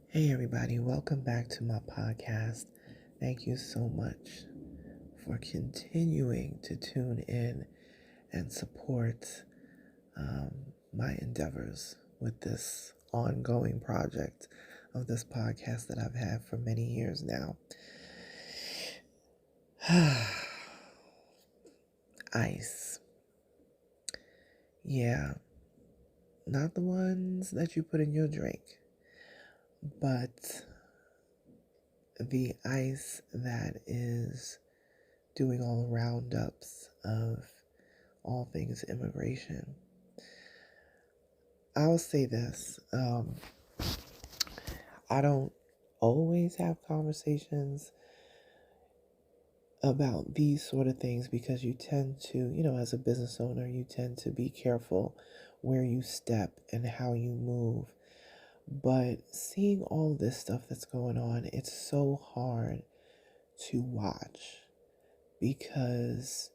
Hey, everybody, welcome back to my podcast. Thank you so much for continuing to tune in and support um, my endeavors with this ongoing project of this podcast that I've had for many years now. Ice. Yeah, not the ones that you put in your drink, but the ice that is doing all roundups of all things immigration. I'll say this. I don't always have conversations about these sort of things because you tend to, as a business owner, you tend to be careful where you step and how you move. But seeing all this stuff that's going on, it's so hard to watch because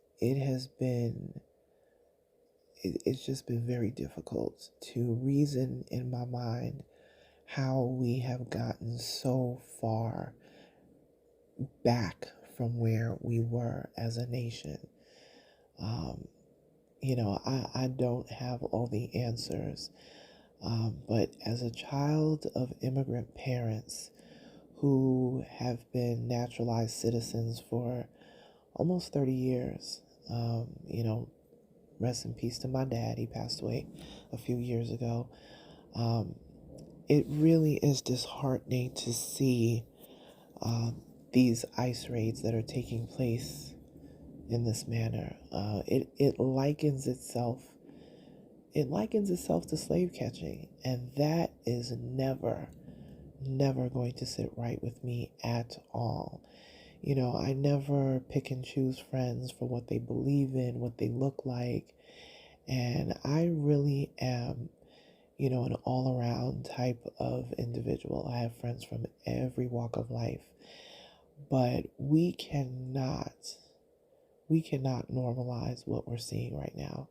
it's just been very difficult to reason in my mind how we have gotten so far back from where we were as a nation. Um, I don't have all the answers, but as a child of immigrant parents who have been naturalized citizens for almost 30 years, rest in peace to my dad. He passed away a few years ago. Um, it really is disheartening to see um, these ICE raids that are taking place in this manner. It likens itself to slave catching, and that is never going to sit right with me at all. I never pick and choose friends for what they believe in, what they look like, and I really am an all around type of individual. I have friends from every walk of life, but we cannot normalize what we're seeing right now.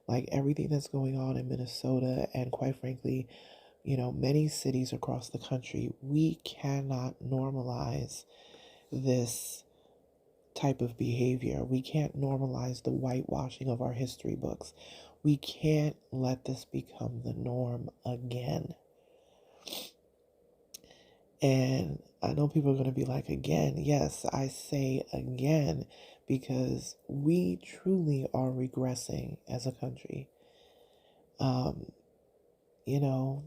Like everything that's going on in Minnesota and quite frankly, many cities across the country, we cannot normalize this type of behavior. We can't normalize the whitewashing of our history books. We can't let this become the norm again. And I know people are going to be like, again, yes, I say again, because we truly are regressing as a country. Um, you know,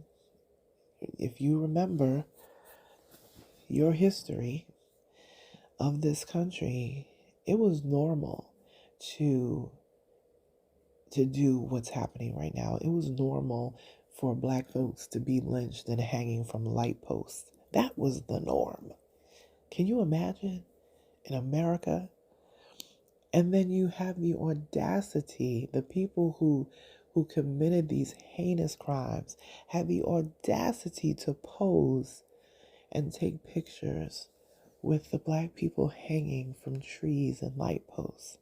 if you remember your history of this country, it was normal to do what's happening right now. It was normal for black folks to be lynched and hanging from light posts. That was the norm. Can you imagine in America? And then you have the audacity, the people who committed these heinous crimes had the audacity to pose and take pictures with the black people hanging from trees and light posts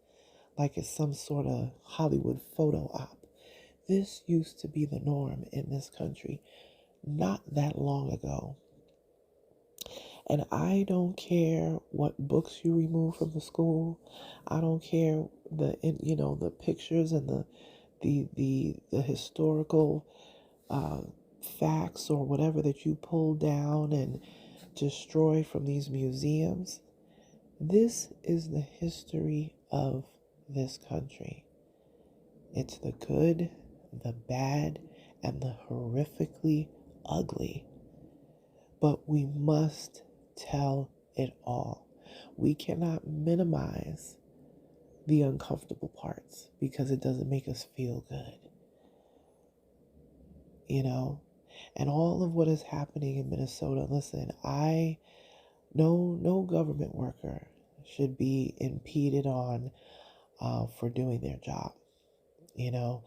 like it's some sort of Hollywood photo op. This used to be the norm in this country not that long ago. And I don't care what books you remove from the school. I don't care the pictures and the historical uh, facts or whatever that you pull down and destroy from these museums. This is the history of this country. It's the good, the bad, and the horrifically ugly. But we must tell it all. We cannot minimize the uncomfortable parts because it doesn't make us feel good, you know? And all of what is happening in Minnesota, listen, no government worker should be impeded on for doing their job. You know,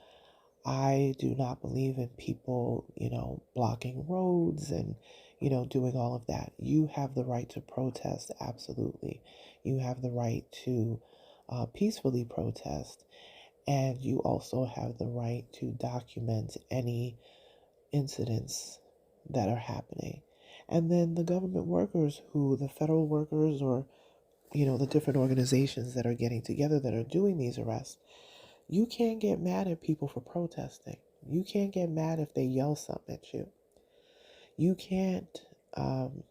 I do not believe in people, blocking roads and, doing all of that. You have the right to protest, absolutely. You have the right to peacefully protest. And you also have the right to document any incidents that are happening. And then the government workers the federal workers or, the different organizations that are getting together that are doing these arrests, you can't get mad at people for protesting. You can't get mad if they yell something at you. You can't um,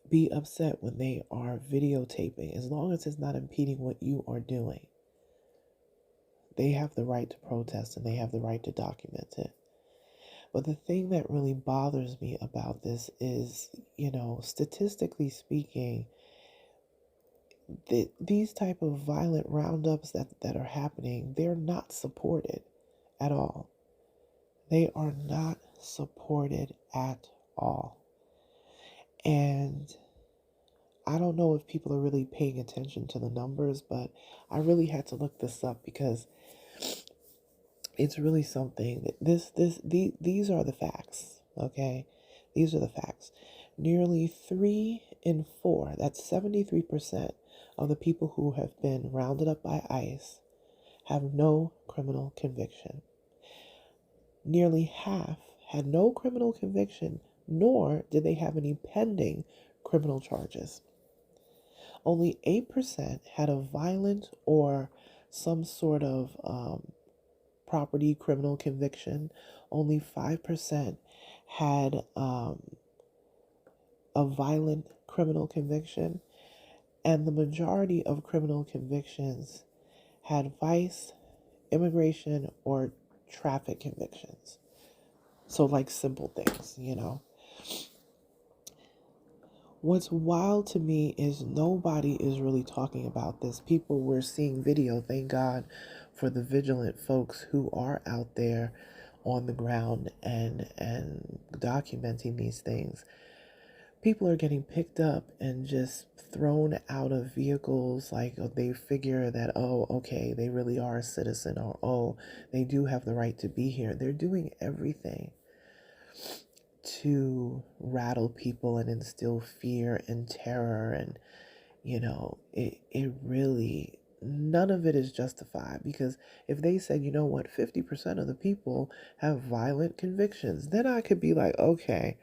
be upset when they are videotaping, as long as it's not impeding what you are doing. They have the right to protest and they have the right to document it. But the thing that really bothers me about this is, statistically speaking, these type of violent roundups that are happening, they're not supported at all. They are not supported at all. And I don't know if people are really paying attention to the numbers, but I really had to look this up because it's really something. These are the facts, okay? These are the facts. Nearly 3 in 4, that's 73% of the people who have been rounded up by ICE have no criminal conviction. Nearly half had no criminal conviction, nor did they have any pending criminal charges. Only 8% had a violent or some sort of property criminal conviction. Only 5% had a violent criminal conviction. And the majority of criminal convictions had vice, immigration, or traffic convictions. So, like simple things, What's wild to me is nobody is really talking about this. People were seeing video. Thank God for the vigilant folks who are out there on the ground and documenting these things. People are getting picked up and just thrown out of vehicles like they figure that, oh, okay, they really are a citizen, or oh, they do have the right to be here. They're doing everything to rattle people and instill fear and terror, and it really, none of it is justified. Because if they said, 50% of the people have violent convictions, then I could be like, okay,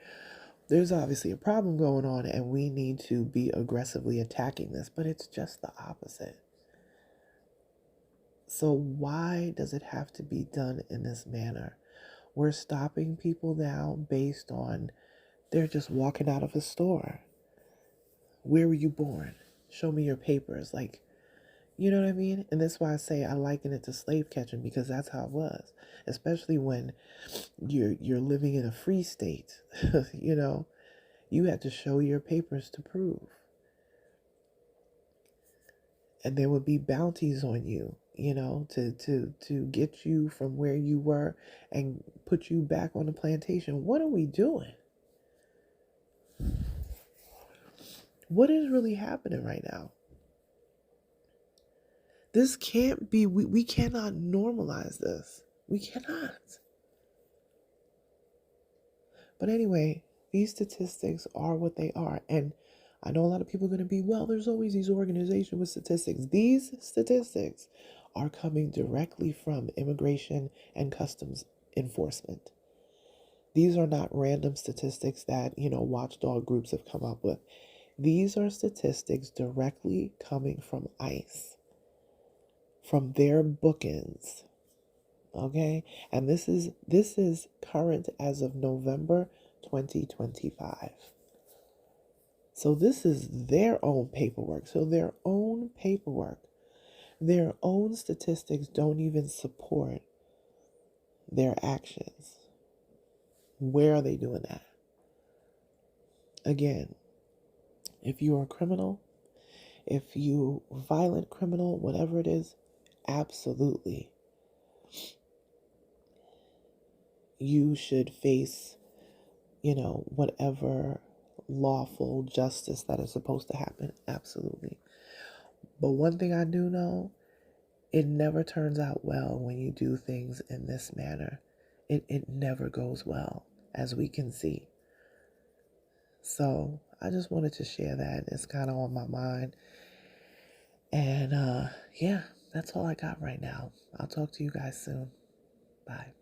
there's obviously a problem going on and we need to be aggressively attacking this. But it's just the opposite. So why does it have to be done in this manner? We're stopping people now based on they're just walking out of a store. Where were you born? Show me your papers. Like, you know what I mean? And that's why I say I liken it to slave catching, because that's how it was. Especially when you're living in a free state, you had to show your papers to prove. And there would be bounties on you, to get you from where you were and put you back on the plantation. What are we doing? What is really happening right now? This can't be, we cannot normalize this. We cannot. But anyway, these statistics are what they are. And I know a lot of people are going to be, well, there's always these organizations with statistics. These statistics are coming directly from immigration and customs enforcement. These are not random statistics that, watchdog groups have come up with. These are statistics directly coming from ICE, from their bookends. Okay? And this is current as of November 2025. So this is their own paperwork. So their own paperwork, their own statistics don't even support their actions. Where are they doing that? Again, if you are a criminal, if you violent criminal, whatever it is, absolutely, you should face, whatever lawful justice that is supposed to happen. Absolutely. But one thing I do know, it never turns out well when you do things in this manner. It never goes well, as we can see. So I just wanted to share that. It's kind of on my mind. And yeah, that's all I got right now. I'll talk to you guys soon. Bye.